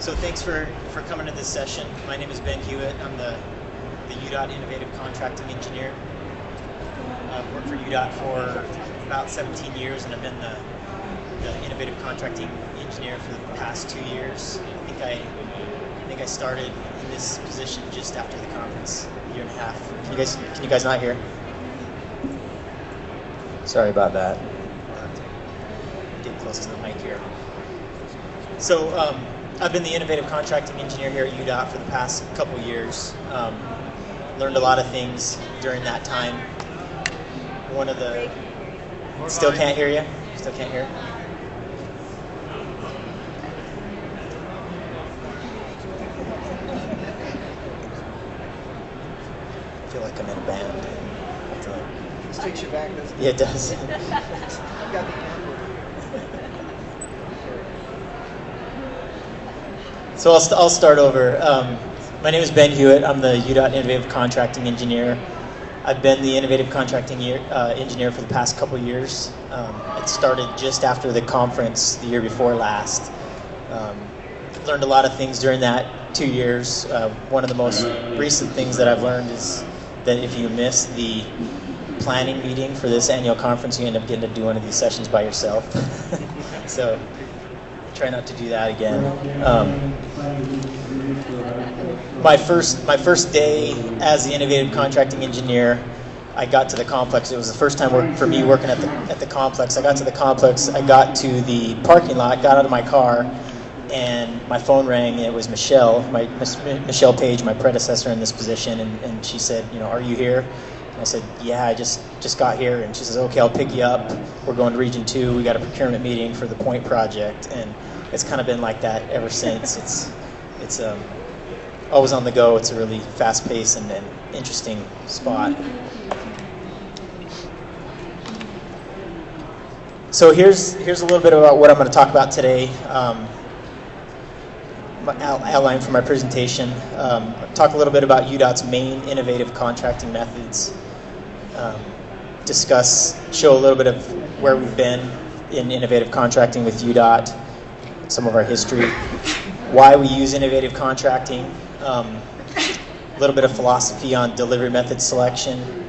So thanks for coming to this session. My name is Ben Hewitt. I'm the UDOT Innovative Contracting Engineer. I've worked for UDOT for about 17 years, and I've been the Innovative Contracting Engineer for the past 2 years. I think I started in this position just after the conference, a year and a half. Can you guys not hear? Sorry about that. Get close to the mic here. So I've been the Innovative Contracting Engineer here at UDOT for the past couple years. Learned a lot of things during that time. Still can't hear you? Still can't hear? I feel like I'm in a band. This takes you back, doesn't it? Yeah, it does. I've got the camera. So I'll start over. My name is Ben Hewitt. I'm the UDOT Innovative Contracting Engineer. I've been the Innovative Contracting Engineer for the past couple years. It started just after the conference the year before last. Learned a lot of things during that 2 years. One of the most recent things that I've learned is that if you miss the planning meeting for this annual conference, you end up getting to do one of these sessions by yourself. So try not to do that again. My first day as the Innovative Contracting Engineer, I got to the complex. It was the first time for me working at the complex. I got to the complex. I got to the parking lot, got out of my car, and my phone rang. And it was Michelle Page, my predecessor in this position, and she said, "Are you here?" And I said, "Yeah, I just got here." And she says, "Okay, I'll pick you up. We're going to Region 2. We got a procurement meeting for the Point project." And it's kind of been like that ever since. It's always on the go. It's a really fast-paced and interesting spot. So here's a little bit about what I'm going to talk about today. Outline for my presentation. Talk a little bit about UDOT's main innovative contracting methods. Show a little bit of where we've been in innovative contracting with UDOT, some of our history, why we use innovative contracting, a little bit of philosophy on delivery method selection,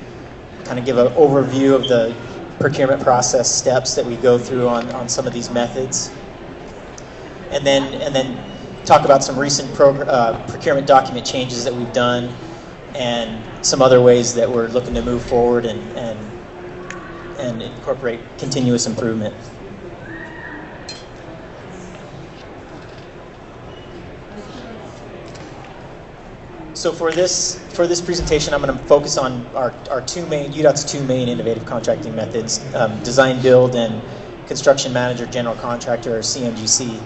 kind of give an overview of the procurement process steps that we go through on some of these methods, and then talk about some recent procurement document changes that we've done and some other ways that we're looking to move forward and incorporate continuous improvement. So for this presentation, I'm going to focus on UDOT's two main innovative contracting methods: design, build, and construction manager, general contractor, or CMGC.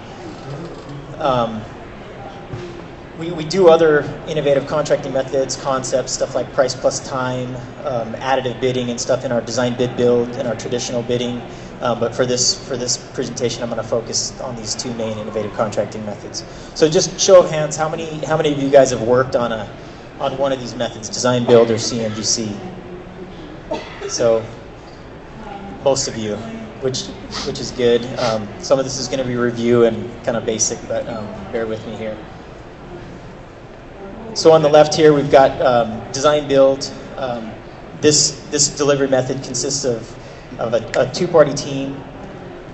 We do other innovative contracting methods, concepts, stuff like price plus time, additive bidding, and stuff in our design, bid, build, and our traditional bidding. But for this presentation, I'm going to focus on these two main innovative contracting methods. So just show of hands, how many of you guys have worked on one of these methods, design, build, or CMGC? So most of you, which is good. Some of this is going to be review and kind of basic, but bear with me here. So on the left here, we've got design, build. This delivery method consists of a two-party team,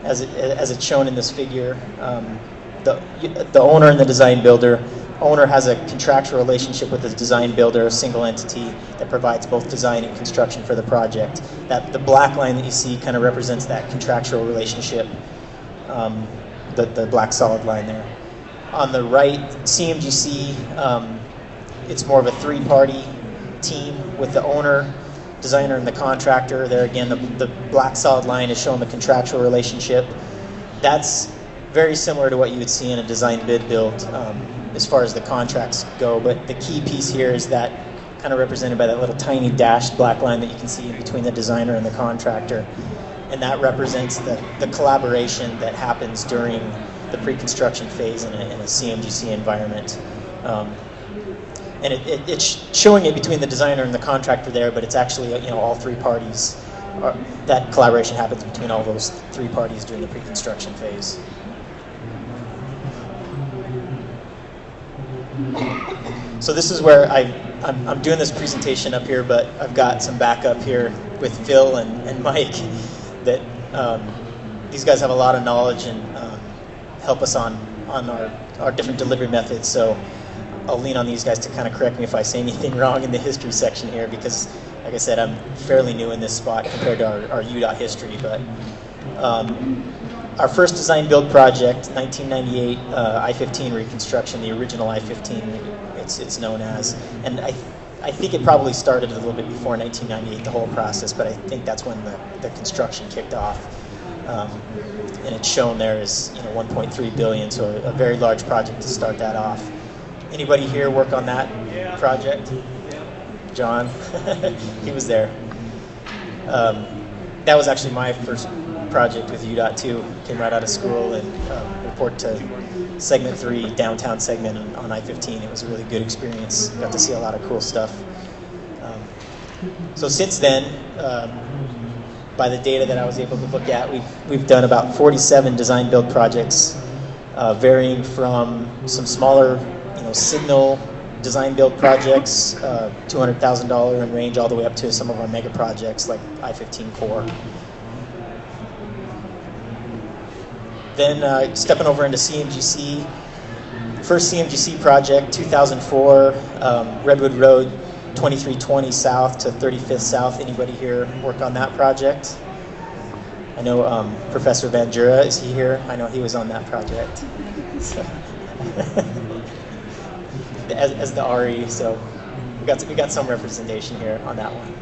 as it's shown in this figure. The owner and the design builder. Owner has a contractual relationship with the design builder, a single entity that provides both design and construction for the project. The black line that you see kind of represents that contractual relationship, the black solid line there. On the right, CMGC, it's more of a three-party team with the owner, designer, and the contractor. There again, the black solid line is showing the contractual relationship. That's very similar to what you would see in a design, bid, build as far as the contracts go. But the key piece here is that kind of represented by that little tiny dashed black line that you can see between the designer and the contractor. And that represents the collaboration that happens during the pre-construction phase in a CMGC environment. And it's showing it between the designer and the contractor there, but it's actually all three parties. That collaboration happens between all those three parties during the pre-construction phase. So this is where I'm doing this presentation up here, but I've got some backup here with Phil and Mike that these guys have a lot of knowledge and help us on our different delivery methods. So I'll lean on these guys to kind of correct me if I say anything wrong in the history section here, because like I said, I'm fairly new in this spot compared to our UDOT history. But our first design build project, 1998 I-15 reconstruction, the original I-15 it's known as, and I think it probably started a little bit before 1998, the whole process, but I think that's when the construction kicked off. And it's shown there as 1.3 billion, so a very large project to start that off. Anybody here work on that project? John, he was there. That was actually my first project with UDOT too. Came right out of school and report to segment 3, downtown segment on I-15. It was a really good experience. Got to see a lot of cool stuff. So since then, by the data that I was able to look at, we've done about 47 design build projects, varying from some smaller, signal design build projects, $200,000 in range, all the way up to some of our mega projects like I-15 core. Then stepping over into CMGC, first CMGC project, 2004, Redwood Road, 2320 South to 35th South. Anybody here work on that project? I know Professor Van Jura, is he here? I know he was on that project. So as the RE, so we got some representation here on that one.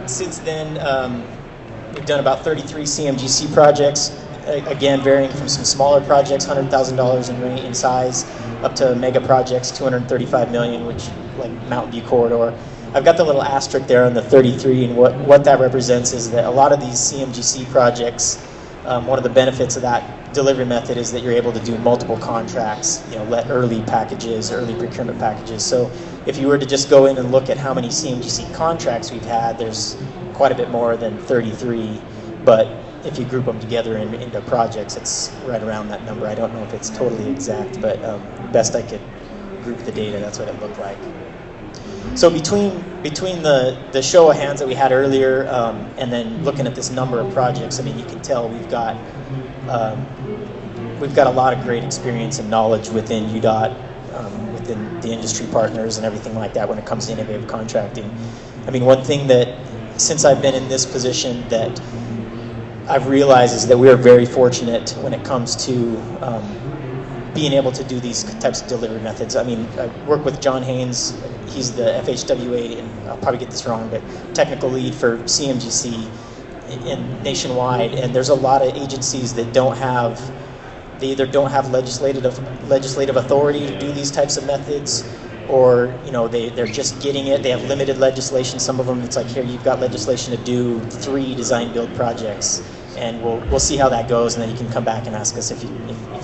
Since then, we've done about 33 CMGC projects, again varying from some smaller projects, $100,000 in size, up to mega projects, $235 million, which like Mountain View Corridor. I've got the little asterisk there on the 33, and what that represents is that a lot of these CMGC projects, one of the benefits of that delivery method is that you're able to do multiple contracts, let early packages, early procurement packages. So if you were to just go in and look at how many CMGC contracts we've had, there's quite a bit more than 33, but if you group them together into projects, it's right around that number. I don't know if it's totally exact, but best I could group the data, that's what it looked like. So between the show of hands that we had earlier and then looking at this number of projects, I mean, you can tell we've got a lot of great experience and knowledge within UDOT, within the industry partners and everything like that when it comes to innovative contracting. I mean, one thing that, since I've been in this position, that I've realized is that we are very fortunate when it comes to being able to do these types of delivery methods. I mean, I work with John Haynes. He's the FHWA, and I'll probably get this wrong, but technical lead for CMGC in nationwide. And there's a lot of agencies that they either don't have legislative authority to do these types of methods, or they're just getting it. They have limited legislation. Some of them, it's like, here, you've got legislation to do 3 design build projects, and we'll see how that goes, and then you can come back and ask us if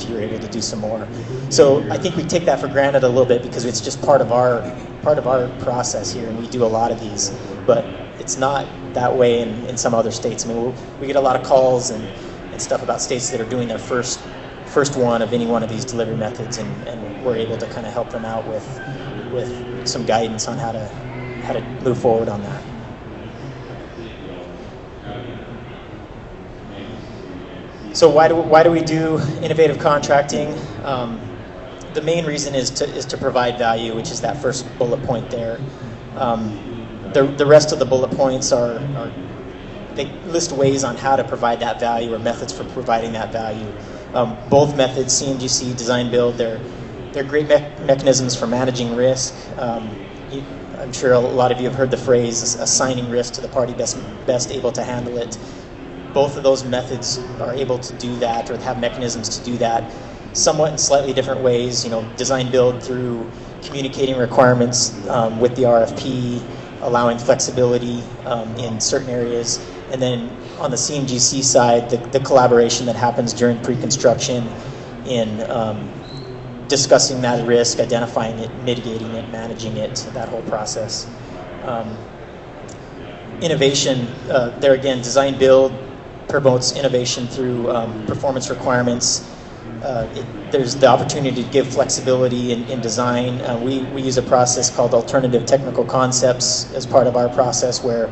you're able to do some more. So I think we take that for granted a little bit because it's just part of our process here, and we do a lot of these. But it's not that way in some other states. I mean, we get a lot of calls and stuff about states that are doing their first one of any one of these delivery methods, and we're able to kind of help them out with some guidance on how to move forward on that. So why do we do innovative contracting? The main reason is to provide value, which is that first bullet point there. The rest of the bullet points they list ways on how to provide that value or methods for providing that value. Both methods, CMGC, design build, they're great mechanisms for managing risk. I'm sure a lot of you have heard the phrase assigning risk to the party best able to handle it. Both of those methods are able to do that, or have mechanisms to do that, somewhat in slightly different ways. Design build through communicating requirements with the RFP, allowing flexibility in certain areas, and then on the CMGC side, the collaboration that happens during pre-construction in discussing that risk, identifying it, mitigating it, managing it, that whole process. Innovation, there again, design build promotes innovation through performance requirements, there's the opportunity to give flexibility in design. We use a process called alternative technical concepts as part of our process, where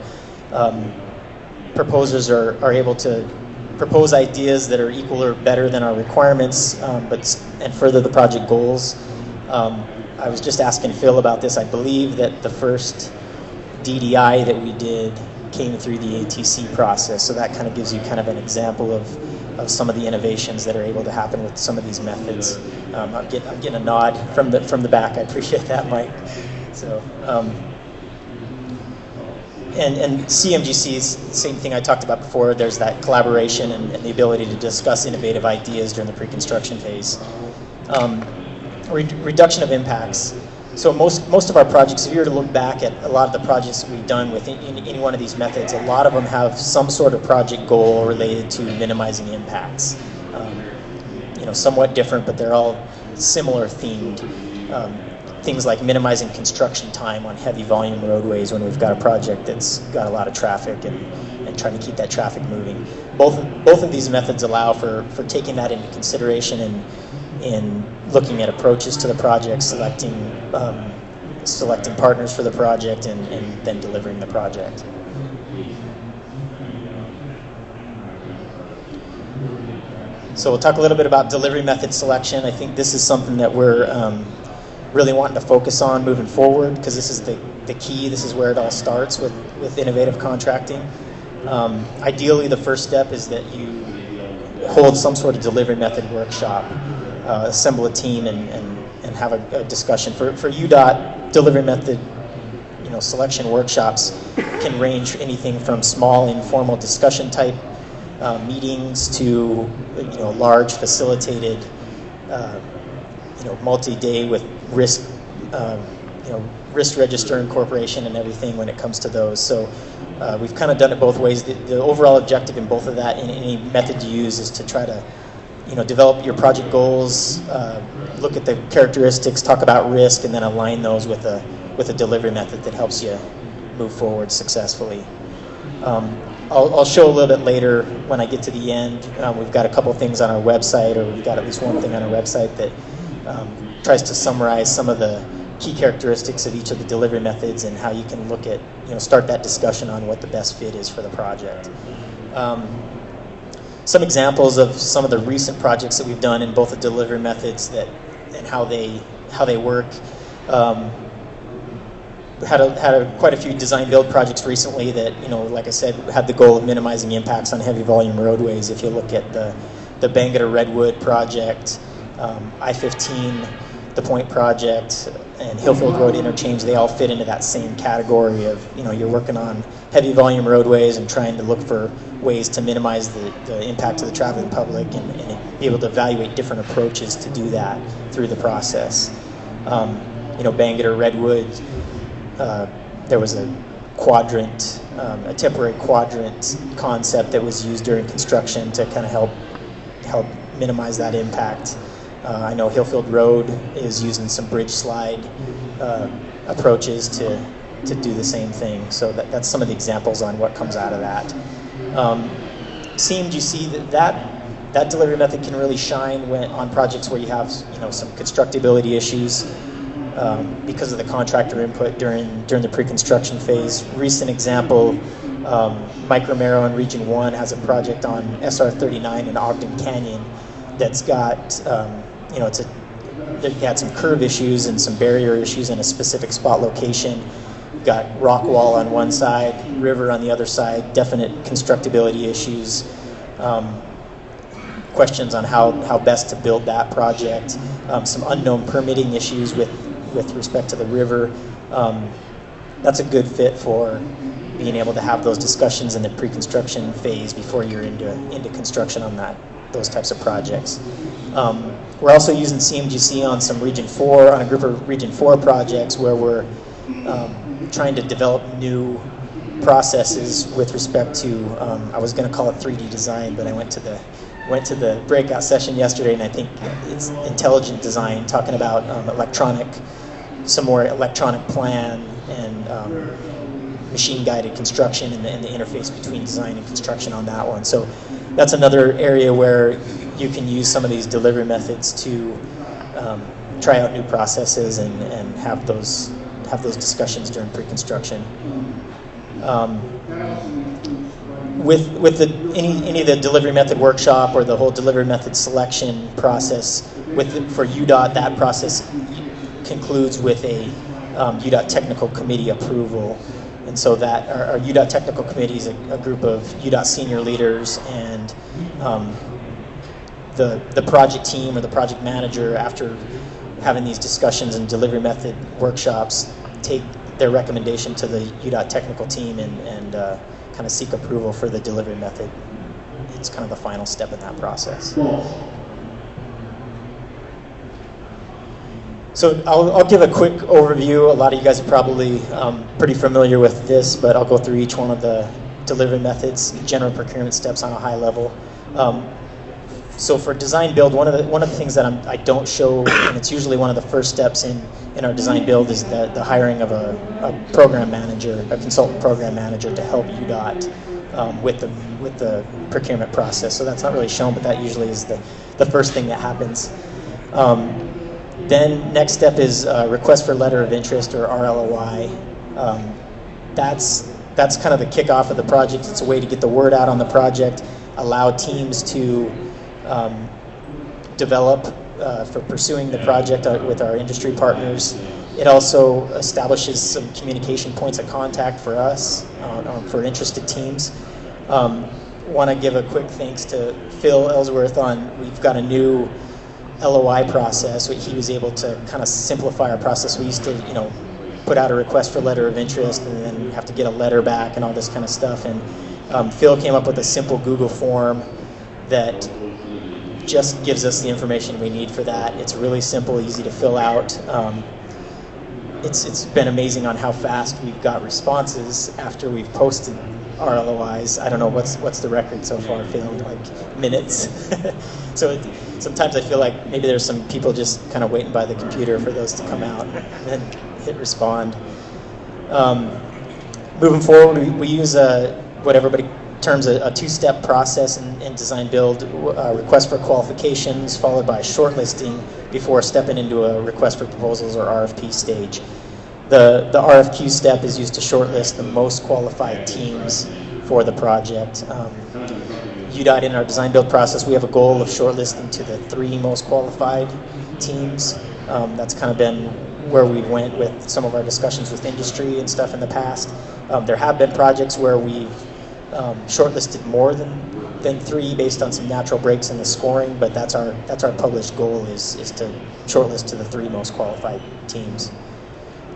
proposers are able to propose ideas that are equal or better than our requirements, and further the project goals. I was just asking Phil about this. I believe that the first DDI that we did came through the ATC process, so that kind of gives you kind of an example of some of the innovations that are able to happen with some of these methods. I'm getting a nod from the back. I appreciate that, Mike. So, and CMGC is the same thing I talked about before. There's that collaboration and the ability to discuss innovative ideas during the pre-construction phase. Reduction of impacts. So most of our projects, if you were to look back at a lot of the projects that we've done with any one of these methods, a lot of them have some sort of project goal related to minimizing impacts. Somewhat different, but they're all similar themed. Things like minimizing construction time on heavy volume roadways when we've got a project that's got a lot of traffic, and trying to keep that traffic moving. Both of these methods allow for taking that into consideration in looking at approaches to the project, selecting partners for the project, and then delivering the project. So we'll talk a little bit about delivery method selection. I think this is something that we're really wanting to focus on moving forward, because this is the key. This is where it all starts with innovative contracting. Ideally, the first step is that you hold some sort of delivery method workshop. Assemble a team and have a discussion. For UDOT, delivery method selection workshops can range anything from small informal discussion type meetings to large facilitated multi-day with risk register incorporation and everything when it comes to those. So we've kind of done it both ways. The overall objective in both of that, in any method you use, is to try to develop your project goals, look at the characteristics, talk about risk, and then align those with a delivery method that helps you move forward successfully. I'll show a little bit later when I get to the end. We've got a couple things on our website, or we've got at least one thing on our website that tries to summarize some of the key characteristics of each of the delivery methods and how you can look at, start that discussion on what the best fit is for the project. Some examples of some of the recent projects that we've done in both the delivery methods and how they work. Had quite a few design build projects recently that, like I said, had the goal of minimizing impacts on heavy volume roadways. If you look at the Bangor Redwood project, I-15, the Point project, and Hillfield Road interchange, they all fit into that same category of, you're working on heavy volume roadways and trying to look for ways to minimize the impact to the traveling public, and be able to evaluate different approaches to do that through the process. Bangor Redwood, there was a quadrant, a temporary quadrant concept that was used during construction to kind of help minimize that impact. I know Hillfield Road is using some bridge slide approaches to do the same thing. So that's some of the examples on what comes out of that. CMGC, that delivery method can really shine on projects where you have some constructability issues because of the contractor input during the pre-construction phase. Recent example, Mike Romero in Region 1 has a project on SR 39 in Ogden Canyon that's got they had some curve issues and some barrier issues in a specific spot location. Got rock wall on one side, river on the other side, definite constructability issues, questions on how best to build that project, some unknown permitting issues with respect to the river. That's a good fit for being able to have those discussions in the pre-construction phase before you're into construction on those types of projects. We're also using CMGC on some on a group of Region 4 projects where we're trying to develop new processes with respect to, I was going to call it 3D design, but I went to the breakout session yesterday, and I think it's intelligent design, talking about some more electronic plan and machine-guided construction and the interface between design and construction on that one. So that's another area where you can use some of these delivery methods to try out new processes and have those discussions during pre-construction. With any of the delivery method workshop or the whole delivery method selection process, for UDOT, that process concludes with a UDOT technical committee approval. And so that our UDOT technical committee is a group of UDOT senior leaders, and the project team or the project manager, after having these discussions and delivery method workshops, take their recommendation to the UDOT technical team and kind of seek approval for the delivery method. It's kind of the final step in that process. So I'll give a quick overview. A lot of you guys are probably pretty familiar with this, but I'll go through each one of the delivery methods, general procurement steps on a high level. So for design build, one of the things that I don't show, and it's usually one of the first steps in our design build, is the hiring of a program manager, a consultant program manager, to help UDOT with the procurement process. So that's not really shown, but that usually is the first thing that happens. Then next step is request for letter of interest, or RLOI. That's kind of the kickoff of the project. It's a way to get the word out on the project, allow teams to develop for pursuing the project with our industry partners. It also establishes some communication points of contact for us, for interested teams. Want to give a quick thanks to Phil Ellsworth we've got a new LOI process. He was able to kind of simplify our process. We used to, put out a request for letter of interest and then have to get a letter back and all this kind of stuff. And Phil came up with a simple Google form that just gives us the information we need for that. It's really simple, easy to fill out. It's been amazing on how fast we've got responses after we've posted our LOIs. I don't know what's the record so far, Phil, like minutes. So sometimes I feel like maybe there's some people just kind of waiting by the computer for those to come out and then hit respond. Moving forward, we use what everybody terms a two-step process in design build: request for qualifications followed by shortlisting before stepping into a request for proposals or RFP stage. The RFQ step is used to shortlist the most qualified teams for the project. UDOT, in our design build process, we have a goal of shortlisting to the 3 most qualified teams. That's kind of been where we went with some of our discussions with industry and stuff in the past. There have been projects where we've shortlisted more than 3 based on some natural breaks in the scoring, but that's our published goal is to shortlist to the 3 most qualified teams.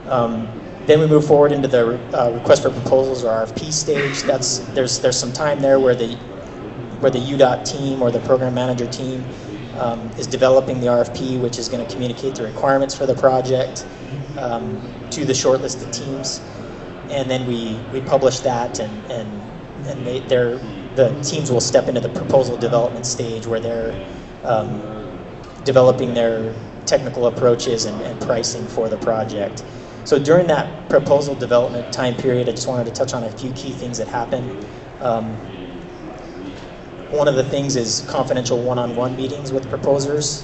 Then we move forward into the request for proposals or RFP stage. There's some time there where the UDOT team or the program manager team is developing the RFP, which is going to communicate the requirements for the project to the shortlisted teams, and then we publish that, and the teams will step into the proposal development stage where they're developing their technical approaches and pricing for the project. So during that proposal development time period, I just wanted to touch on a few key things that happen. One of the things is confidential one-on-one meetings with proposers.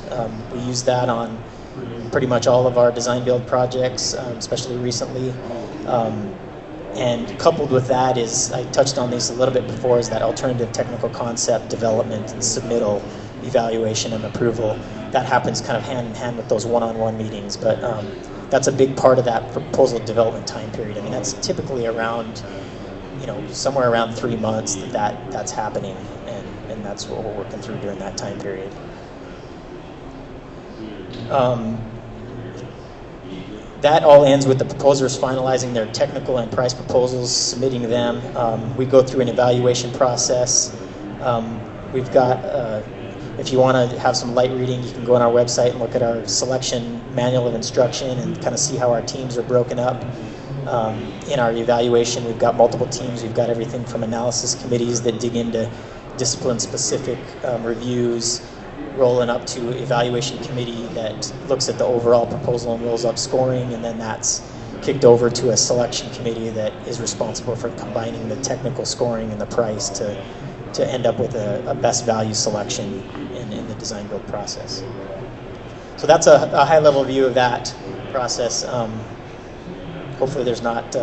We use that on pretty much all of our design build projects, especially recently. And coupled with that is, I touched on these a little bit before, is that alternative technical concept development and submittal, evaluation and approval. That happens kind of hand in hand with those one-on-one meetings, but that's a big part of that proposal development time period. I mean, that's typically around, somewhere around 3 months that's happening, and that's what we're working through during that time period. That all ends with the proposers finalizing their technical and price proposals, submitting them. We go through an evaluation process. We've got, if you want to have some light reading, you can go on our website and look at our selection manual of instruction and kind of see how our teams are broken up. In our evaluation, we've got multiple teams. We've got everything from analysis committees that dig into discipline-specific reviews, rolling up to evaluation committee that looks at the overall proposal and rolls up scoring, and then that's kicked over to a selection committee that is responsible for combining the technical scoring and the price to end up with a best value selection in the design build process. So that's a high level view of that process. Hopefully there's not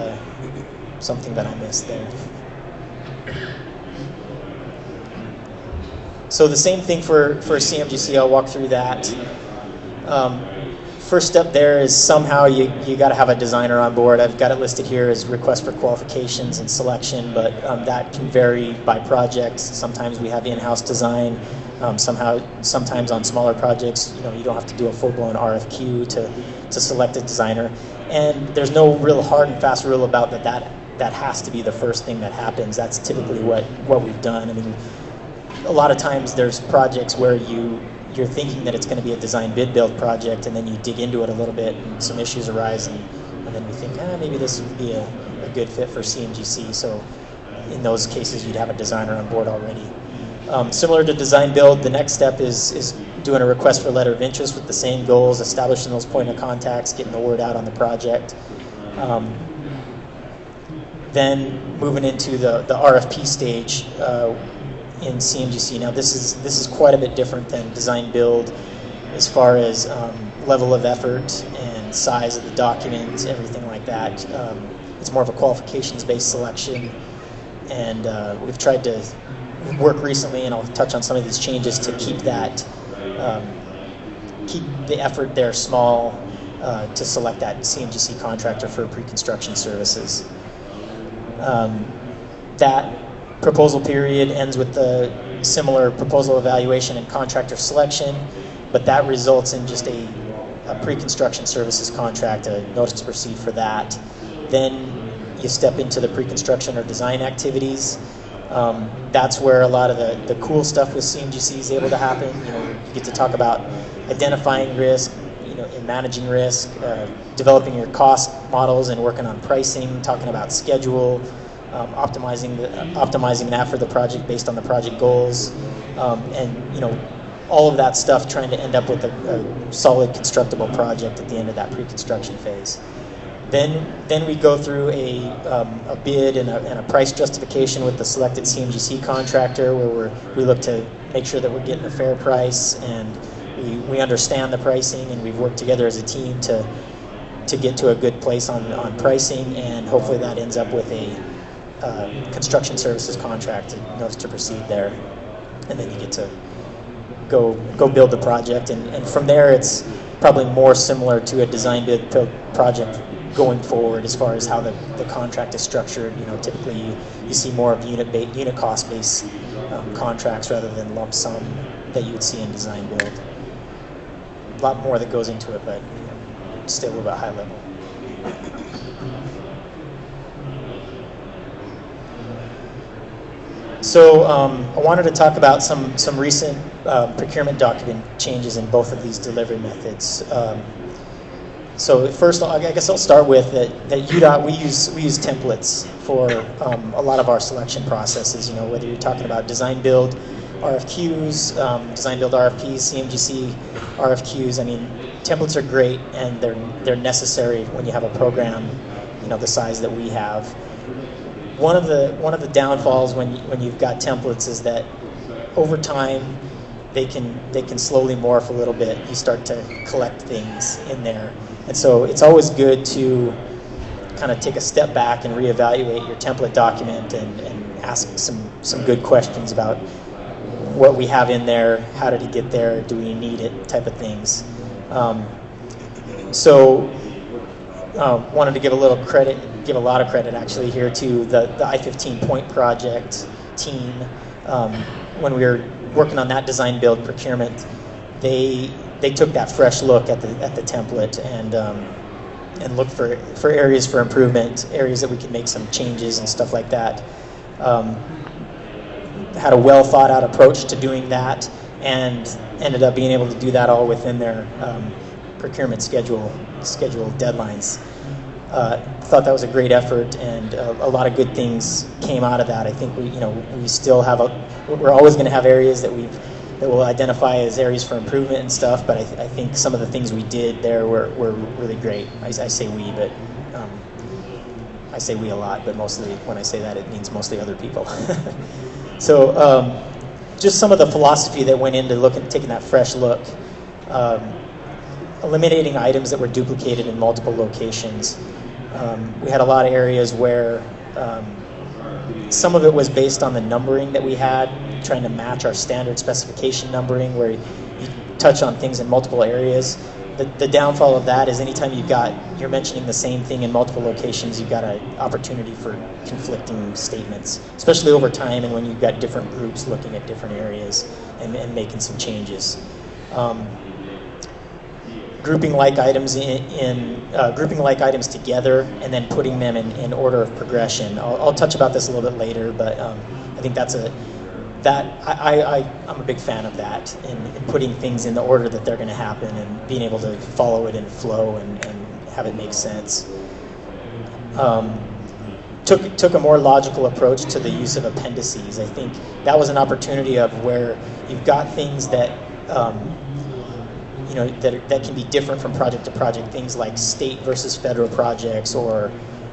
something that I missed there. So the same thing for CMGC, I'll walk through that. First step there is somehow you got to have a designer on board. I've got it listed here as request for qualifications and selection, but that can vary by project. Sometimes we have in-house design. Sometimes on smaller projects, you don't have to do a full-blown RFQ to select a designer. And there's no real hard and fast rule about that has to be the first thing that happens. That's typically what we've done. I mean, a lot of times there's projects where you're thinking that it's going to be a design bid build project, and then you dig into it a little bit and some issues arise, and then we think, maybe this would be a good fit for CMGC. So in those cases, you'd have a designer on board already. Similar to design build, the next step is doing a request for letter of interest with the same goals, establishing those point of contacts, getting the word out on the project. Then moving into the RFP stage in CMGC. Now this is quite a bit different than design build as far as level of effort and size of the document, everything like that. It's more of a qualifications-based selection, and we've tried to work recently, and I'll touch on some of these changes to keep the effort there small to select that CMGC contractor for pre-construction services. That proposal period ends with the similar proposal evaluation and contractor selection, but that results in just a pre-construction services contract, a notice to proceed for that. Then you step into the pre-construction or design activities. That's where a lot of the cool stuff with CMGC is able to happen. You get to talk about identifying risk, and managing risk, developing your cost models and working on pricing, talking about schedule, optimizing that for the project based on the project goals, and all of that stuff, trying to end up with a solid constructible project at the end of that pre-construction phase. Then we go through a bid and a price justification with the selected CMGC contractor, where we look to make sure that we're getting a fair price, and we understand the pricing, and we've worked together as a team to get to a good place on pricing, and hopefully that ends up with a construction services contract, a notice to proceed there, and then you get to go build the project, and from there it's probably more similar to a design bid project going forward as far as how the contract is structured. Typically you see more of unit cost based contracts rather than lump sum that you would see in design build. A lot more that goes into it, but still a little bit high level. So I wanted to talk about some recent procurement document changes in both of these delivery methods. So first, I guess I'll start with that UDOT, we use templates for a lot of our selection processes. Whether you're talking about design build RFQs, design build RFPs, CMGC RFQs. I mean, templates are great, and they're necessary when you have a program, the size that we have. One of the downfalls when you've got templates is that over time they can slowly morph a little bit. You start to collect things in there, and so it's always good to kind of take a step back and reevaluate your template document and ask some good questions about what we have in there, how did it get there, do we need it, type of things. Wanted to give a lot of credit actually here to the I-15 Point Project team. When we were working on that design build procurement, they took that fresh look at the template and looked for areas for improvement, areas that we could make some changes and stuff like that. Had a well thought out approach to doing that, and ended up being able to do that all within their procurement schedule deadlines. Thought that was a great effort, and a lot of good things came out of that. I think we still have we're always going to have areas that we'll identify as areas for improvement and stuff, but I think some of the things we did there were really great. I say we, but I say we a lot, but mostly when I say that it means mostly other people. So just some of the philosophy that went into taking that fresh look. Eliminating items that were duplicated in multiple locations. We had a lot of areas where some of it was based on the numbering that we had, trying to match our standard specification numbering, where you touch on things in multiple areas. The downfall of that is anytime you're mentioning the same thing in multiple locations, you've got an opportunity for conflicting statements, especially over time and when you've got different groups looking at different areas and making some changes. Grouping like items grouping like items together and then putting them in order of progression. I'll touch about this a little bit later, but I think I'm a big fan of that, in putting things in the order that they're going to happen and being able to follow it in flow and have it make sense. Took a more logical approach to the use of appendices. I think that was an opportunity of where you've got things that that can be different from project to project, things like state versus federal projects or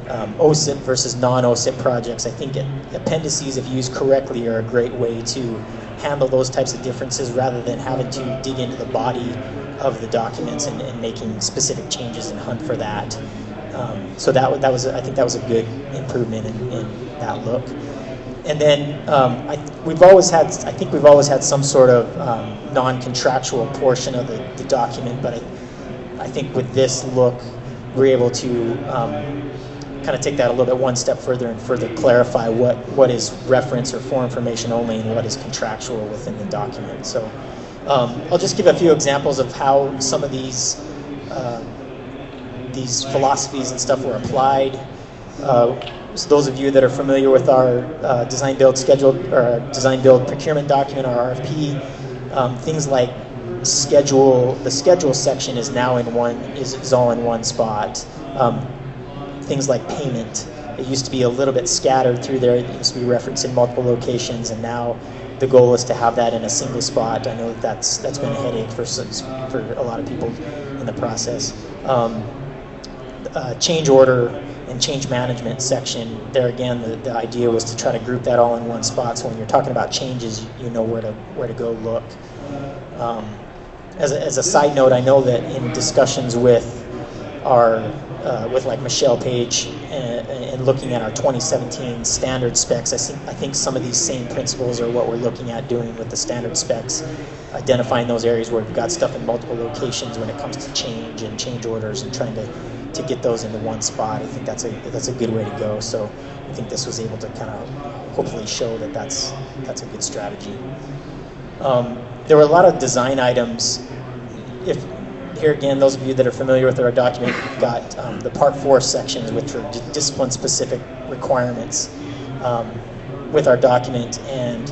OSIP versus non-OSIP projects. I think appendices, if used correctly, are a great way to handle those types of differences rather than having to dig into the body of the documents and making specific changes and hunt for that. So I think that was a good improvement in that look. And then I think we've always had some sort of non-contractual portion of the document, but I think with this look, we're able to kind of take that a little bit one step further and further clarify what is reference or for information only and what is contractual within the document. So I'll just give a few examples of how some of these philosophies and stuff were applied. So those of you that are familiar with our design build schedule or design build procurement document, our RFP, things like the schedule section is now is all in one spot. Things like payment, it used to be a little bit scattered through there. It used to be referenced in multiple locations, and now the goal is to have that in a single spot. I know that's been a headache for a lot of people in the process. Change order and change management section, there again, the idea was to try to group that all in one spot, so when you're talking about changes, you know where to go look. As a side note, I know that in discussions with like Michelle Page and looking at our 2017 standard specs, I think some of these same principles are what we're looking at doing with the standard specs, identifying those areas where we've got stuff in multiple locations when it comes to change and change orders and trying to get those into one spot. I think that's a good way to go. So I think this was able to kind of hopefully show that that's a good strategy. There were a lot of design items. Here again, those of you that are familiar with our document, we've got the Part 4 sections, which are discipline-specific requirements with our document, and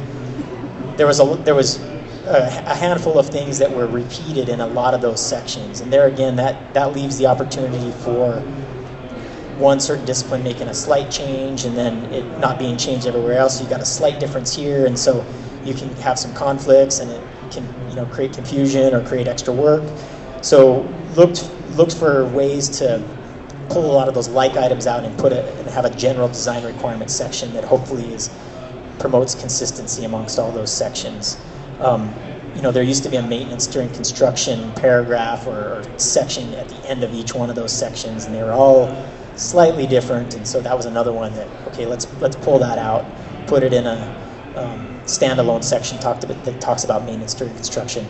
there was a handful of things that were repeated in a lot of those sections, and there again, that leaves the opportunity for one certain discipline making a slight change and then it not being changed everywhere else. So you got a slight difference here, and so you can have some conflicts, and it can create confusion or create extra work. So looked for ways to pull a lot of those like items out and have a general design requirement section that hopefully promotes consistency amongst all those sections. There used to be a maintenance during construction paragraph or section at the end of each one of those sections, and they were all slightly different, and so that was another one that, okay, let's pull that out, put it in a standalone section that talks about maintenance during construction.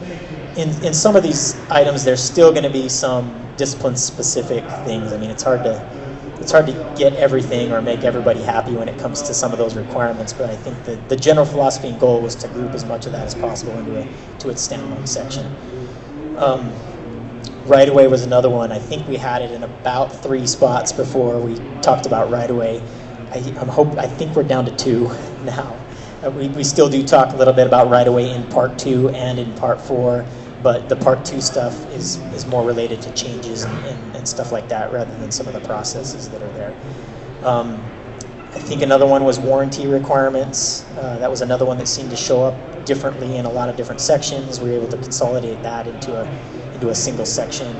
In some of these items, there's still going to be some discipline-specific things. I mean, it's hard to get everything or make everybody happy when it comes to some of those requirements, but I think that the general philosophy and goal was to group as much of that as possible into its standalone section. Right-of-way was another one. I think we had it in about 3 spots before we talked about right-of-way. I think we're down to 2 now. We still do talk a little bit about right-of-way in Part 2 and in Part 4, but the Part 2 stuff is more related to changes and stuff like that rather than some of the processes that are there. I think another one was warranty requirements. That was another one that seemed to show up differently in a lot of different sections. We were able to consolidate that into a single section,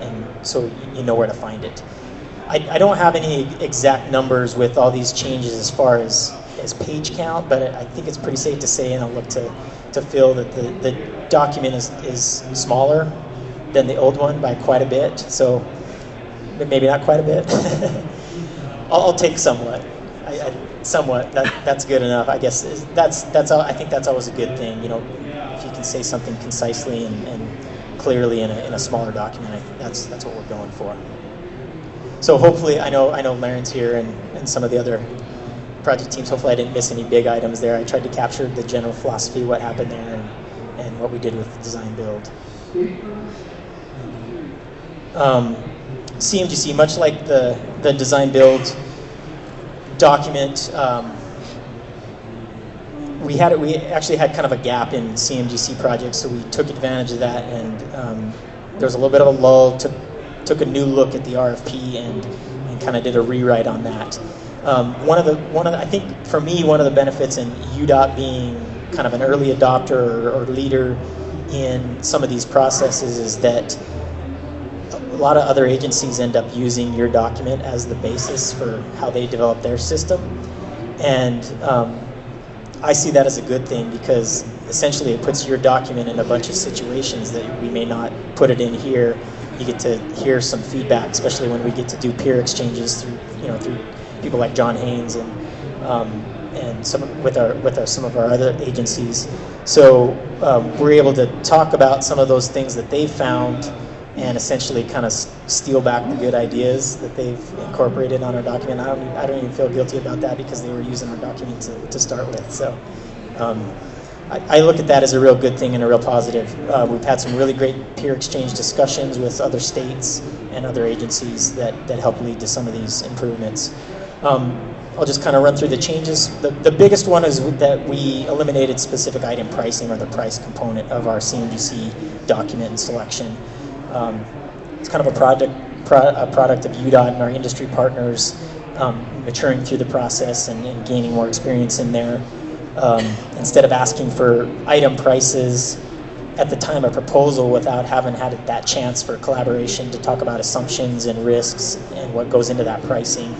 and so you know where to find it. I don't have any exact numbers with all these changes as far as as page count, but I think it's pretty safe to say, and I'll look to Phil, that the document is smaller than the old one by quite a bit. So maybe not quite a bit. I'll take somewhat. Somewhat. That's good enough. I guess that's all. I think that's always a good thing. You know, if you can say something concisely and clearly in a smaller document, I think that's what we're going for. So hopefully, I know Laren's here and some of the other project teams. Hopefully I didn't miss any big items there. I tried to capture the general philosophy, what happened there, and what we did with the design build. CMGC, much like the design build document, we actually had kind of a gap in CMGC projects, so we took advantage of that, and there was a little bit of a lull. Took a new look at the RFP and kind of did a rewrite on that. I think for me, one of the benefits in UDOT being kind of an early adopter or leader in some of these processes is that a lot of other agencies end up using your document as the basis for how they develop their system. And I see that as a good thing, because essentially it puts your document in a bunch of situations that we may not put it in here. You get to hear some feedback, especially when we get to do peer exchanges through people like John Haynes and some of our other agencies. So we're able to talk about some of those things that they've found and essentially kind of steal back the good ideas that they've incorporated on our document. I don't even feel guilty about that, because they were using our document to start with. So I look at that as a real good thing and a real positive. We've had some really great peer exchange discussions with other states and other agencies that help lead to some of these improvements. I'll just kind of run through the changes. The biggest one is that we eliminated specific item pricing, or the price component of our CMGC document and selection. It's kind of a product of UDOT and our industry partners maturing through the process and gaining more experience in there. Instead of asking for item prices at the time of proposal without having had that chance for collaboration to talk about assumptions and risks and what goes into that pricing,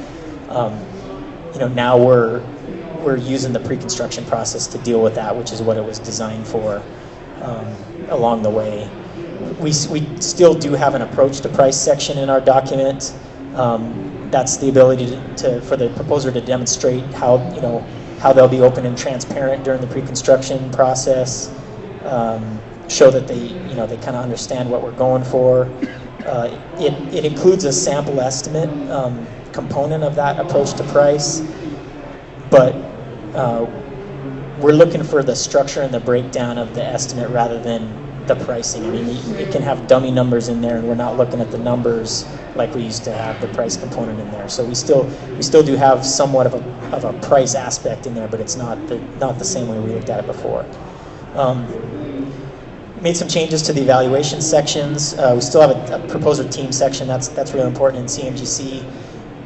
now we're using the pre-construction process to deal with that, which is what it was designed for along the way. We still do have an approach to price section in our document. That's the ability for the proposer to demonstrate how they'll be open and transparent during the pre-construction process, show that they kind of understand what we're going for. It includes a sample estimate component of that approach to price, but we're looking for the structure and the breakdown of the estimate rather than the pricing. I mean, it can have dummy numbers in there, and we're not looking at the numbers like we used to have the price component in there. So we still do have somewhat of a price aspect in there, but it's not the same way we looked at it before. Made some changes to the evaluation sections. We still have a proposer team section. That's really important in CMGC,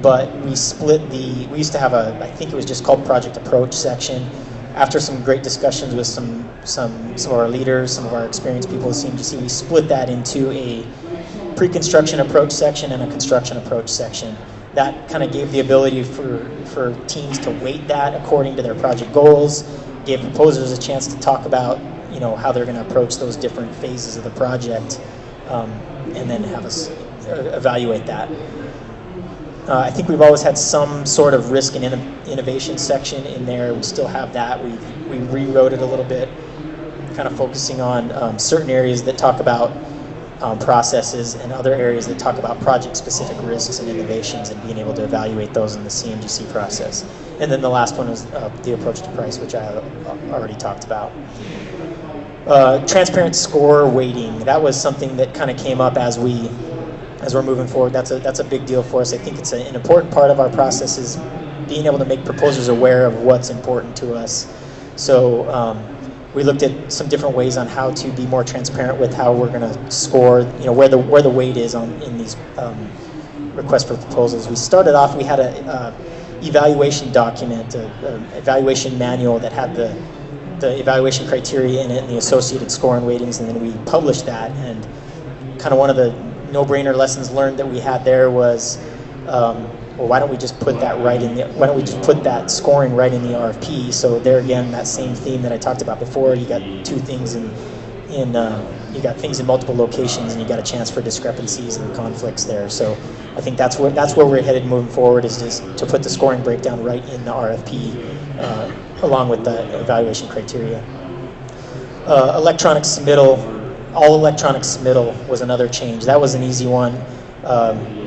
but we used to have I think it was just called project approach section. After some great discussions with some of our leaders, some of our experienced people at CMGC, we split that into a pre-construction approach section and a construction approach section. That kind of gave the ability for teams to weight that according to their project goals, gave proposers a chance to talk about how they're going to approach those different phases of the project, and then have us evaluate that. I think we've always had some sort of risk and innovation section in there. We still have that. We rewrote it a little bit, kind of focusing on certain areas that talk about processes and other areas that talk about project-specific risks and innovations, and being able to evaluate those in the CMGC process. And then the last one was the approach to price, which I already talked about. Transparent score weighting. That was something that kind of came up as we're moving forward. That's a big deal for us. I think it's an important part of our process, is being able to make proposers aware of what's important to us. So we looked at some different ways on how to be more transparent with how we're going to score, where the weight is in these requests for proposals. We started off, we had a evaluation document, an evaluation manual that had the evaluation criteria in it and the associated score and weightings, and then we published that. And kind of one of the no-brainer lessons learned that we had there was well, why don't we just put that right in the, why don't we just put that scoring right in the RFP? So there again, that same theme that I talked about before, you got two things you got things in multiple locations, and you got a chance for discrepancies and conflicts there. So I think that's where we're headed moving forward, is just to put the scoring breakdown right in the RFP, along with the evaluation criteria. Electronic submittal, all electronic submittal was another change. That was an easy one.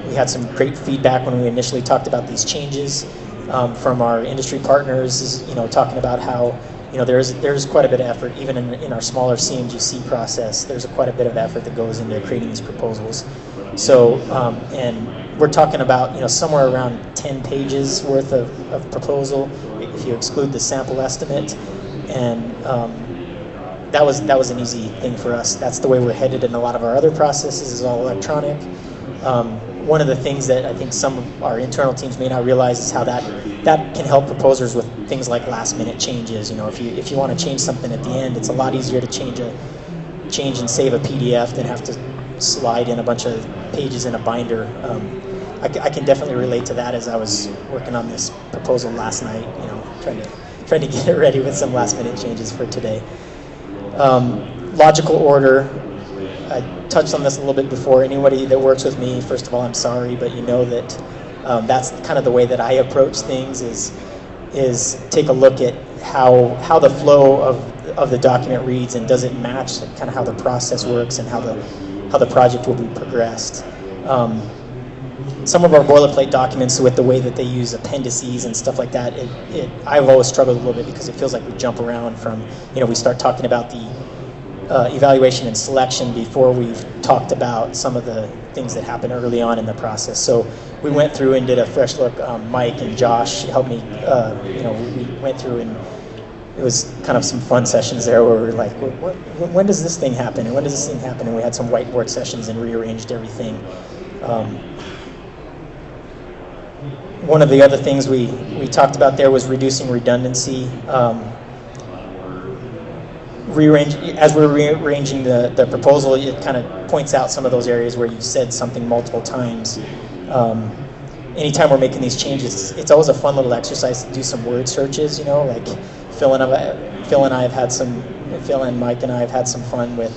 We had some great feedback when we initially talked about these changes from our industry partners, talking about how there's quite a bit of effort, even in our smaller CMGC process. There's quite a bit of effort that goes into creating these proposals. So, and we're talking about somewhere around 10 pages worth of proposal if you exclude the sample estimate, and that was an easy thing for us. That's the way we're headed in a lot of our other processes, is all electronic. One of the things that I think some of our internal teams may not realize is how that can help proposers with things like last minute changes. If you want to change something at the end, it's a lot easier to change and save a PDF than have to slide in a bunch of pages in a binder. I can definitely relate to that, as I was working on this proposal last night, trying to get it ready with some last minute changes for today. Logical order. I touched on this a little bit before. Anybody that works with me, first of all, I'm sorry, but you know that that's kind of the way that I approach things, is take a look at how the flow of the document reads, and does it match kind of how the process works and how the project will be progressed. Some of our boilerplate documents, with the way that they use appendices and stuff like that, I've always struggled a little bit, because it feels like we jump around from, we start talking about the evaluation and selection before we've talked about some of the things that happen early on in the process. So we went through and did a fresh look. Mike and Josh helped me. We went through, and it was kind of some fun sessions there where we were like, when does this thing happen? And when does this thing happen? And we had some whiteboard sessions and rearranged everything. One of the other things we talked about there was reducing redundancy. As we're rearranging the proposal, it kind of points out some of those areas where you said something multiple times. Anytime we're making these changes, it's always a fun little exercise to do some word searches. Like Phil and Mike and I have had some fun with,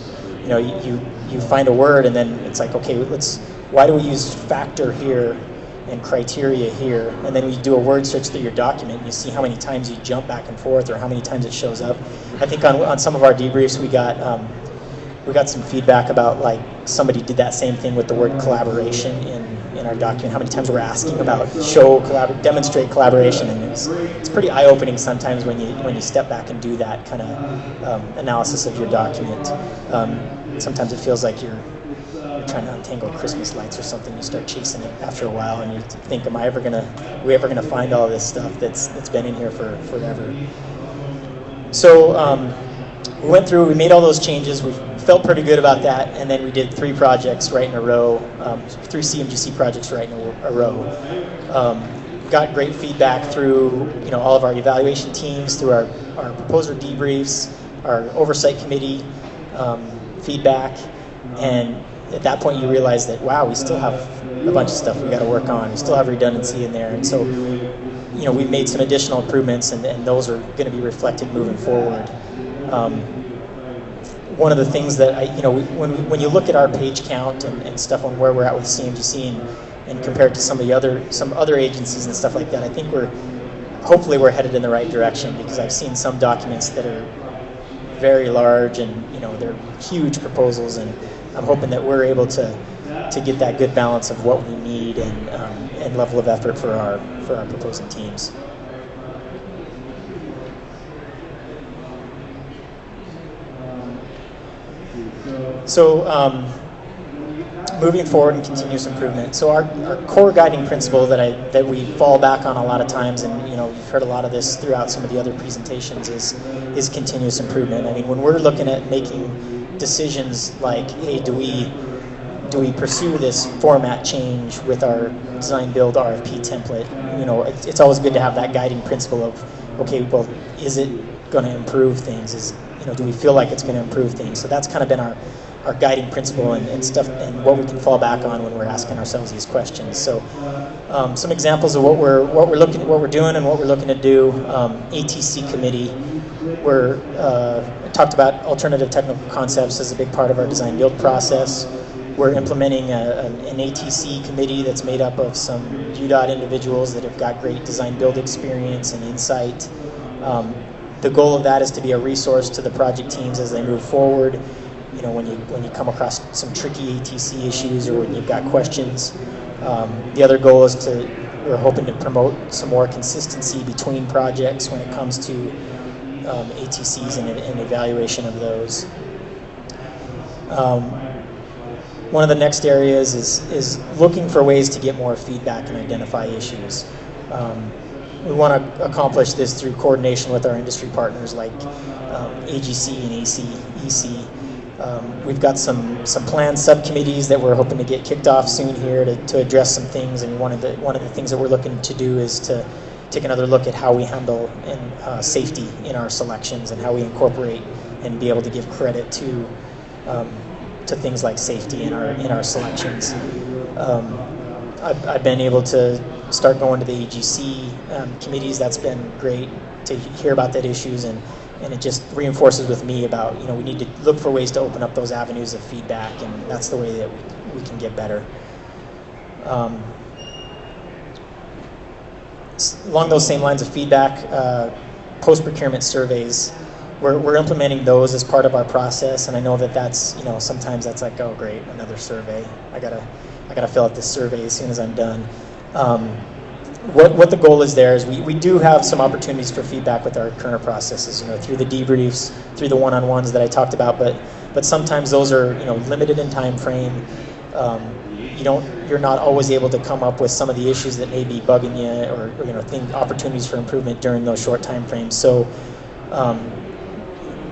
you find a word, and then it's like, okay, why do we use factor here and criteria here? And then we do a word search through your document, and you see how many times you jump back and forth, or how many times it shows up. I think on some of our debriefs we got some feedback about, like, somebody did that same thing with the word collaboration in our document. How many times we're asking about demonstrate collaboration, and it's pretty eye-opening sometimes when you step back and do that kind of analysis of your document. Sometimes it feels like you're trying to untangle Christmas lights or something. You start chasing it after a while, and you think, are we ever gonna find all this stuff that's been in here for forever? So we went through, we made all those changes, we felt pretty good about that, and then we did 3 projects right in a row, 3 CMGC projects right in a row. Got great feedback through all of our evaluation teams, through our proposer debriefs, our oversight committee feedback, and at that point you realize that, wow, we still have a bunch of stuff we got to work on. We still have redundancy in there, and so we've made some additional improvements, and those are going to be reflected moving forward. One of the things that when you look at our page count and stuff on where we're at with CMGC and compared to some other agencies and stuff like that, I think hopefully we're headed in the right direction, because I've seen some documents that are very large, and they're huge proposals, and I'm hoping that we're able to get that good balance of what we need and level of effort for our proposing teams. So moving forward and continuous improvement. So our core guiding principle that we fall back on a lot of times, and you've heard a lot of this throughout some of the other presentations, is continuous improvement. I mean, when we're looking at making decisions like, hey, do we pursue this format change with our design build RFP template? It's always good to have that guiding principle of, okay, well, is it going to improve things? Do we feel like it's going to improve things? So that's kind of been our guiding principle and stuff, and what we can fall back on when we're asking ourselves these questions. So, some examples of what we're doing and what we're looking to do. ATC committee, we're talked about alternative technical concepts as a big part of our design build process. We're implementing an ATC committee that's made up of some UDOT individuals that have got great design build experience and insight. The goal of that is to be a resource to the project teams as they move forward. You know, when you come across some tricky ATC issues or when you've got questions. The other goal is we're hoping to promote some more consistency between projects when it comes to ATCs and evaluation of those. One of the next areas is looking for ways to get more feedback and identify issues. We want to accomplish this through coordination with our industry partners like AGC and EC. We've got some planned subcommittees that we're hoping to get kicked off soon here to address some things, and one of the things that we're looking to do is to take another look at how we handle safety in our selections and how we incorporate and be able to give credit to things like safety in our selections. I've been able to start going to the AGC committees. That's been great to hear about that issues, and it just reinforces with me about, you know, we need to look for ways to open up those avenues of feedback, and that's the way that we can get better. Along those same lines of feedback, post-procurement surveys, we're implementing those as part of our process, and I know that's, you know, sometimes that's like, oh great, another survey. I gotta fill out this survey as soon as I'm done. What the goal is there is we do have some opportunities for feedback with our current processes, you know, through the debriefs, through the one-on-ones that I talked about, but sometimes those are, you know, limited in time frame. You're not always able to come up with some of the issues that may be bugging you, or you know, opportunities for improvement during those short time frames. So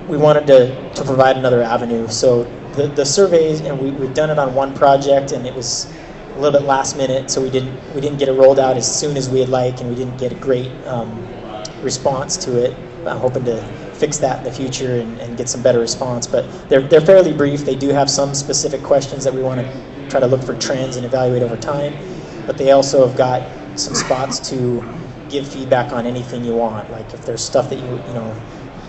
we wanted to provide another avenue. So the surveys, and we've done it on one project, and it was a little bit last minute, so we didn't get it rolled out as soon as we'd like, and we didn't get a great response to it. I'm hoping to fix that in the future and get some better response. But they're fairly brief. They do have some specific questions that we want to try to look for trends and evaluate over time. But they also have got some spots to give feedback on anything you want. Like if there's stuff that you know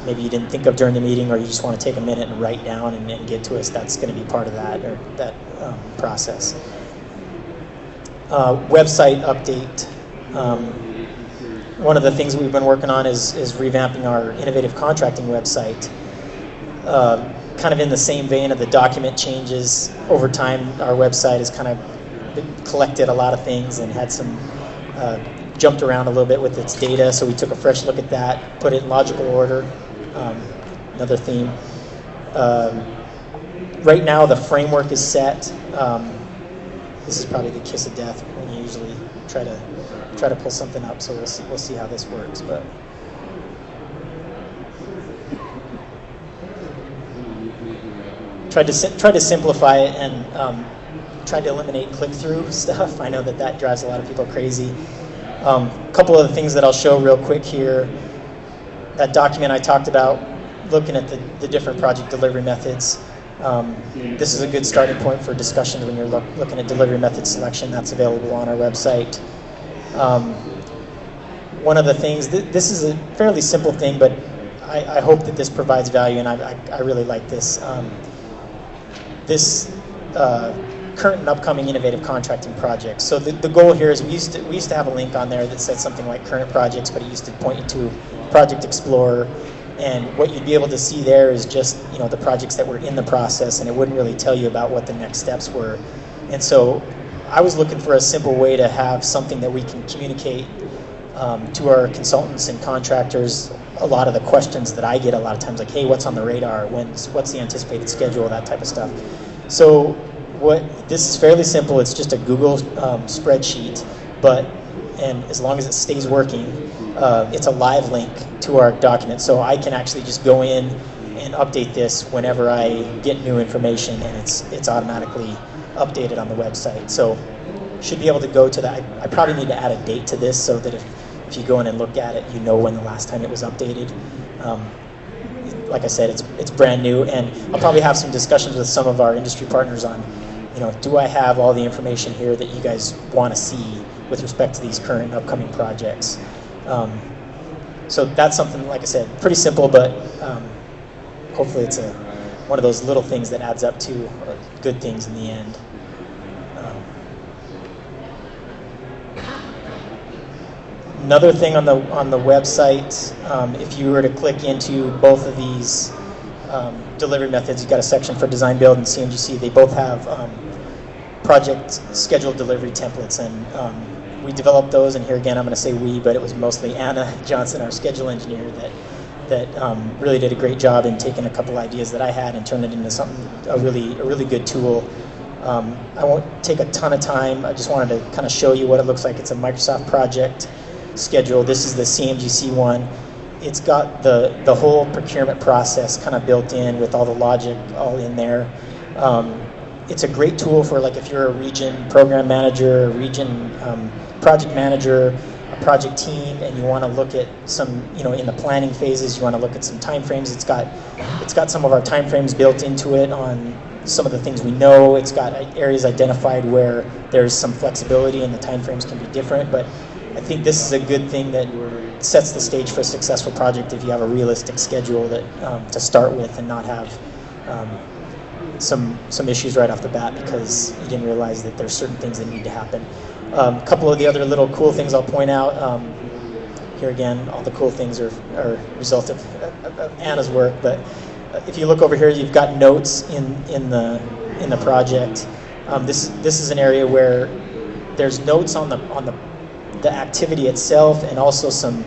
maybe you didn't think of during the meeting, or you just want to take a minute and write down and get to us, that's going to be part of that process. Website update. One of the things we've been working on is revamping our innovative contracting website. Kind of in the same vein of the document changes over time, our website has kind of collected a lot of things and had some jumped around a little bit with its data, so we took a fresh look at that, put it in logical order. Another theme. Right now the framework is set. This is probably the kiss of death when you usually try to pull something up, so we'll see how this works. But tried to simplify it and tried to eliminate click-through stuff. I know that drives a lot of people crazy. A couple of the things that I'll show real quick here. That document I talked about, looking at the different project delivery methods. This is a good starting point for discussion when you're looking at delivery method selection. That's available on our website. One of the things, this is a fairly simple thing, but I hope that this provides value, and I really like this. This current and upcoming innovative contracting projects. So the goal here is we used to have a link on there that said something like current projects, but it used to point you to Project Explorer. And what you'd be able to see there is just, you know, the projects that were in the process, and it wouldn't really tell you about what the next steps were. And so I was looking for a simple way to have something that we can communicate to our consultants and contractors. A lot of the questions that I get a lot of times, like, hey, what's on the radar? What's the anticipated schedule? That type of stuff. So this is fairly simple. It's just a Google spreadsheet, and as long as it stays working, it's a live link to our document, so I can actually just go in and update this whenever I get new information, and it's automatically updated on the website. So should be able to go to that. I probably need to add a date to this so that if you go in and look at it, you know when the last time it was updated. like I said, it's brand new, and I'll probably have some discussions with some of our industry partners on, do I have all the information here that you guys want to see with respect to these current and upcoming projects? So that's something, like I said, pretty simple, but hopefully it's one of those little things that adds up to good things in the end. Another thing on the website, if you were to click into both of these delivery methods, you've got a section for design build and CMGC. They both have project schedule delivery templates, and we developed those. And here again, I'm going to say we, but it was mostly Anna Johnson, our schedule engineer, that really did a great job in taking a couple ideas that I had and turned it into a really good tool. I won't take a ton of time. I just wanted to kind of show you what it looks like. It's a Microsoft project schedule. This is the CMGC one. It's got the whole procurement process kind of built in with all the logic all in there. It's a great tool for, like, if you're a region program manager, a region project manager, a project team, and you want to look at some, in the planning phases, you want to look at some timeframes. It's got some of our timeframes built into it on some of the things we know. It's got areas identified where there's some flexibility and the timeframes can be different, but I think this is a good thing that sets the stage for a successful project if you have a realistic schedule that to start with, and not have some issues right off the bat because you didn't realize that there's certain things that need to happen. A couple of the other little cool things I'll point out. Here again, all the cool things are a result of Anna's work, but if you look over here, you've got notes in the project. This is an area where there's notes on the activity itself, and also some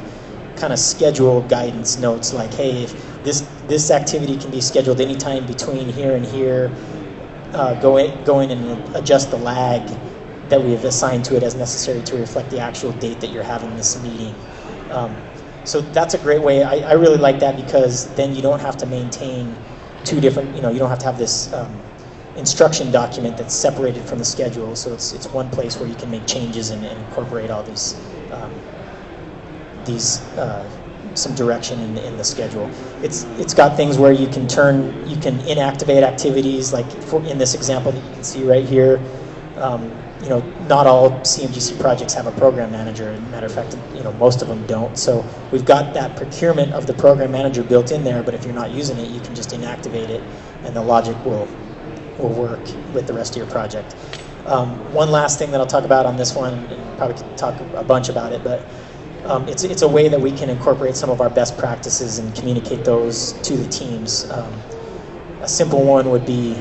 kind of schedule guidance notes, like, hey, if this activity can be scheduled anytime between here and here, go in and adjust the lag that we have assigned to it as necessary to reflect the actual date that you're having this meeting. So that's a great way. I really like that, because then you don't have to maintain two different, you don't have to have this instruction document that's separated from the schedule. So it's one place where you can make changes and incorporate all these some direction in the schedule. It's got things where you can inactivate activities, like in this example that you can see right here. Not all CMGC projects have a program manager. As a matter of fact, most of them don't. So we've got that procurement of the program manager built in there, but if you're not using it, you can just inactivate it, and the logic will work with the rest of your project. One last thing that I'll talk about on this one, and probably could talk a bunch about it, but it's a way that we can incorporate some of our best practices and communicate those to the teams. A simple one would be,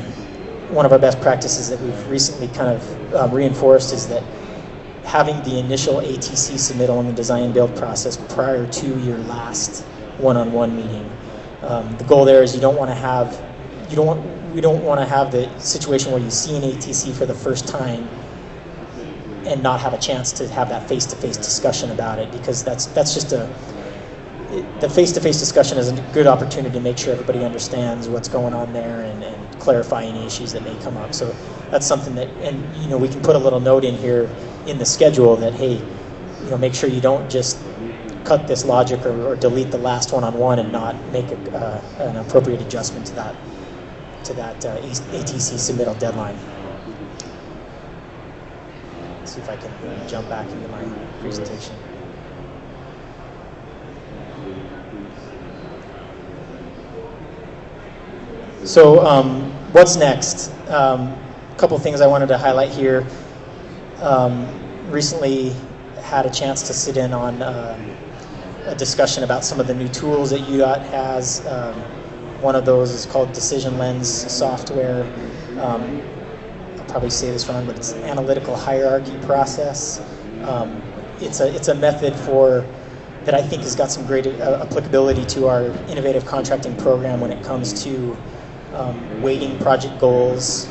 one of our best practices that we've recently kind of reinforced is that having the initial ATC submittal in the design and build process prior to your last one-on-one meeting. The goal there is you don't want to have the situation where you see an ATC for the first time and not have a chance to have that face-to-face discussion about it, because that's just the face-to-face discussion is a good opportunity to make sure everybody understands what's going on there and clarify any issues that may come up. So that's something that, and we can put a little note in here in the schedule that, hey, make sure you don't just cut this logic or delete the last one-on-one and not make an appropriate adjustment to that ATC submittal deadline. Let's see if I can jump back into my presentation. So what's next? A couple of things I wanted to highlight here. Recently had a chance to sit in on a discussion about some of the new tools that UDOT has. One of those is called Decision Lens software. I'll probably say this wrong, but it's an analytical hierarchy process. It's a method that I think has got some great applicability to our innovative contracting program when it comes to weighting project goals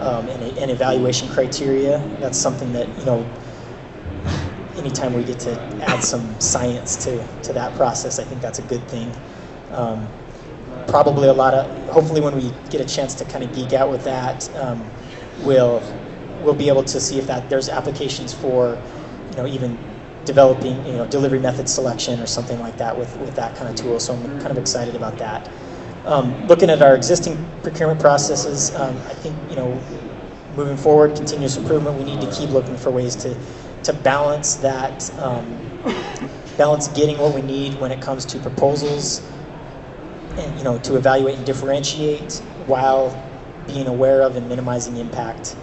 and evaluation criteria. That's something that, anytime we get to add some science to that process, I think that's a good thing. Probably hopefully when we get a chance to kind of geek out with that, we'll be able to see if there's applications for, even developing, delivery method selection or something like that with that kind of tool. So I'm kind of excited about that. Looking at our existing procurement processes, I think, moving forward, continuous improvement, we need to keep looking for ways to balance that, balance getting what we need when it comes to proposals, and to evaluate and differentiate while being aware of and minimizing impact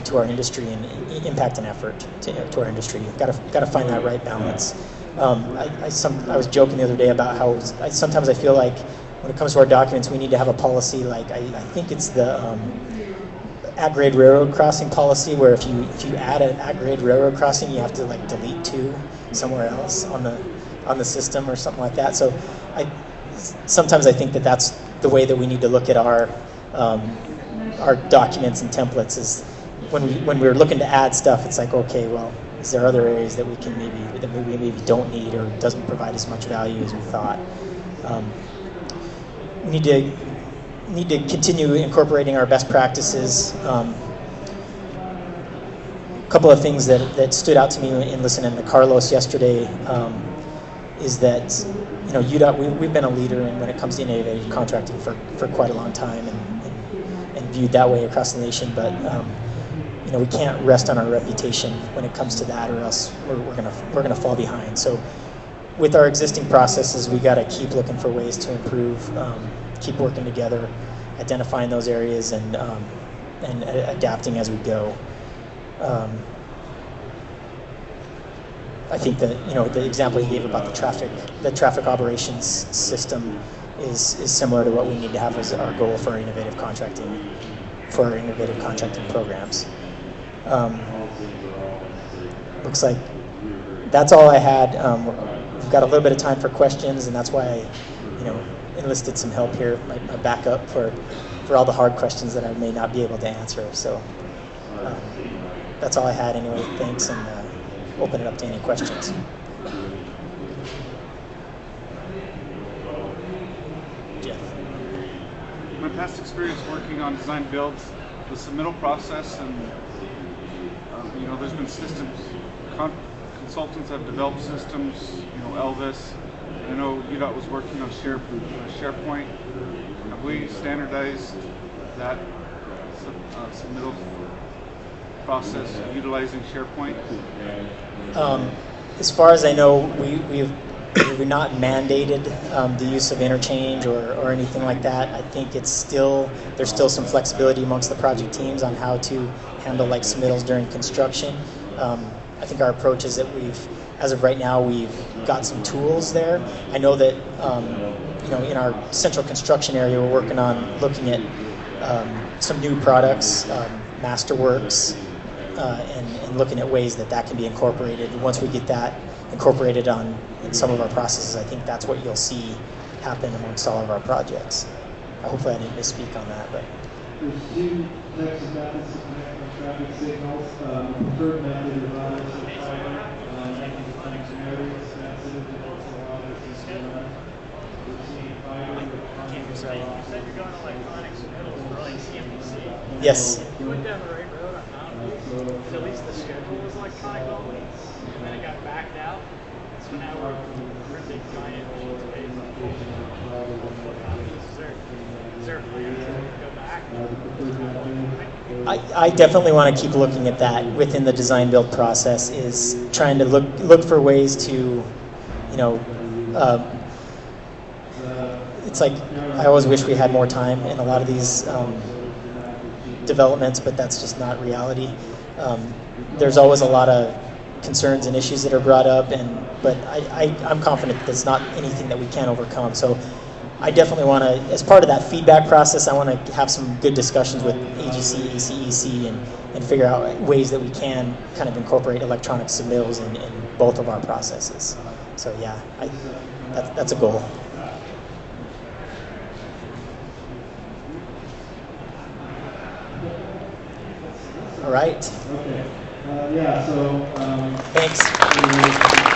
to our industry and impact and effort to our industry. Got to find that right balance. I was joking the other day about how sometimes I feel like when it comes to our documents, we need to have a policy like I think it's the at-grade railroad crossing policy, where if you add an at-grade railroad crossing, you have to like delete 2 somewhere else on the system or something like that. So sometimes I think that's the way that we need to look at our documents and templates. Is when we're looking to add stuff, it's like, okay, well, is there other areas that we maybe don't need or doesn't provide as much value as we thought? We need to continue incorporating our best practices. A couple of things that stood out to me in listening to Carlos yesterday is that UDOT, we've been a leader when it comes to innovative contracting for quite a long time and viewed that way across the nation, but we can't rest on our reputation when it comes to that, or else we're gonna fall behind. So with our existing processes, we got to keep looking for ways to improve, keep working together, identifying those areas, and adapting as we go. I think that the example you gave about the traffic operations system is similar to what we need to have as our goal for our innovative contracting programs. Looks like that's all I had. We've got a little bit of time for questions, and that's why I enlisted some help here, my backup for all the hard questions that I may not be able to answer. So that's all I had anyway. Thanks, and open it up to any questions. Jeff. My past experience working on design builds, the submittal process, and there's been systems. Consultants have developed systems. Elvis. I know UDOT was working on SharePoint. Have we standardized that submittal process utilizing SharePoint? As far as I know, we've not mandated the use of interchange or anything like that. I think there's still some flexibility amongst the project teams on how to handle like submittals during construction. I think our approach is that as of right now, we've got some tools there. I know that in our central construction area, we're working on looking at some new products, Masterworks, and looking at ways that can be incorporated. And once we get that incorporated in some of our processes, I think that's what you'll see happen amongst all of our projects. Hopefully I didn't misspeak on that. But there's 2 types of methods to connect from traffic signals. The preferred method is obviously fiber, making defining scenarios sensitive to also allow this to run. We're seeing fiber with Sorry, you said you're going to electronic submittals for like CMDC. yes. You went down the right road, I found it. At least the schedule was electronic only, and then it got backed out. So now we're printing giant sheets of paper. Is there a plan to go back? I definitely want to keep looking at that within the design build process, is trying to look for ways to, it's like I always wish we had more time in a lot of these developments, but that's just not reality. There's always a lot of concerns and issues that are brought up, but I'm confident that there's not anything that we can't overcome. So I definitely want to, as part of that feedback process, I want to have some good discussions with AGC, ACEC, and figure out ways that we can kind of incorporate electronic submittals in both of our processes. So yeah, that's a goal. All right. Okay. Yeah, so Thanks.